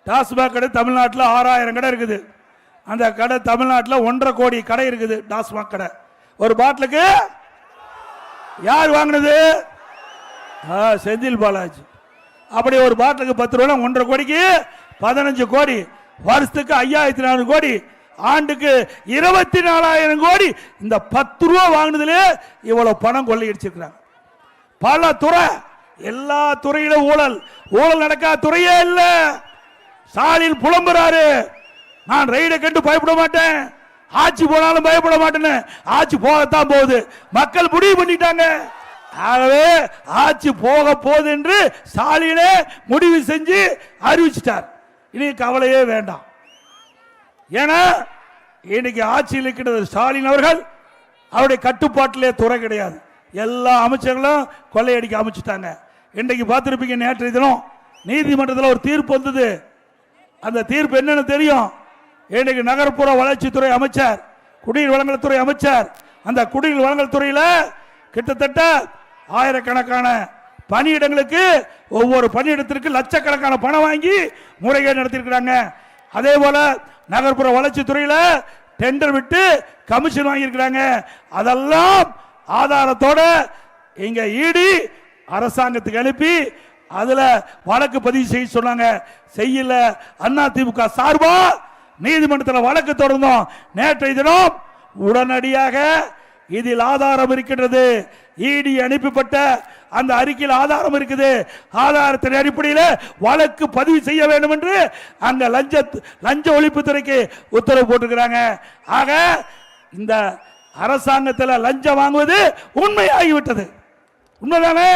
டாஸ்மாக் கடை தமிழ்நாட்டில் 6000 கடை இருக்குது. அந்த கடை தமிழ்நாட்டில் 1.5 கோடி கடை இருக்குது. டாஸ்மாக் கடை ஒரு பாட்டிலுக்கு யார் வாங்கினது? செந்தில் பாலாஜி. அப்படி ஒரு பாட்டிலுக்கு 10 ரூபா, 1.5 கோடிக்கு 15 கோடி, வருஷத்துக்கு 5400 கோடி, ஆண்டுக்கு 24,000 கோடி. இந்த 10 ரூபா வாங்கினதுல இவ்வளவு பணம் கொள்ளையடிச்சிருக்கிறாங்க. பல துறை, எல்லா துறையிலும் ஊழல். ஊழல் நடக்காத துறையே இல்ல. ஸ்டாலின் புலம்புறாரு, நான் ரெய்டை கண்டு பயப்பட மாட்டேன், ஆட்சி போனாலும் பயப்பட மாட்டேன்னு. ஆட்சி போகத்தான் போகுது, மக்கள் முடிவு பண்ணிட்டாங்க. ஆகவே ஆட்சி போக போகுது என்று ஸ்டாலினே முடிவு செஞ்சு அறிவிச்சிட்டார். இனி கவலையே வேண்டாம். ஏன்னா இன்னைக்கு ஆட்சியில் இருக்கிறது ஸ்டாலின் அவர்கள். அவருடைய கட்டுப்பாட்டிலே துறை கிடையாது. எல்லா அமைச்சர்களும் கொள்ளையடிக்க அமைச்சிட்டாங்க. இன்றைக்கு பார்த்திருப்பீங்க, நேற்றைய தினம் நீதிமன்றத்தில் ஒரு தீர்ப்பு வந்தது. அந்த தீர்ப்பு என்னன்னு தெரியும்? இன்னைக்கு நகர்ப்புற வளர்ச்சித்துறை அமைச்சர், குடிநீர் வழங்கல் துறை அமைச்சர், அந்த குடிநீர் வழங்கல் துறையில் கிட்டத்தட்ட ஆயிரக்கணக்கான பணியிடங்களுக்கு ஒவ்வொரு பணியிடத்திற்கு லட்சக்கணக்கான பணம் வாங்கி முறைகேடு நடத்திருக்கிறாங்க. அதே போல நகர்ப்புற வளர்ச்சி துறையில் டெண்டர் விட்டு கமிஷன் வாங்கியிருக்கிறாங்க. அதெல்லாம் ஆதாரத்தோட இங்க ஈடி அரசாங்கத்துக்கு அனுப்பி அதுல வழக்கு பதிவு செய்ய சொன்னாங்க. செய்யல. அதிமுக சார்பா நீதிமன்றத்தில் வழக்கு தொடர்ந்தோம். நேற்றைய தினம் உடனடியாக இதில் ஆதாரம் இருக்கின்றது. ஈடி அனுப்பப்பட்ட அந்த அறிக்கையில் ஆதாரம் இருக்குது. ஆதாரத்தின் அடிப்படையில் வழக்கு பதிவு செய்ய வேண்டும் என்று அங்க லஞ்ச ஒழிப்புத்துறைக்கு உத்தரவு போட்டிருக்கிறாங்க. ஆக இந்த அரசாங்கத்தில் லஞ்சம் வாங்குவது உண்மையாகிவிட்டது. உண்மைதானே?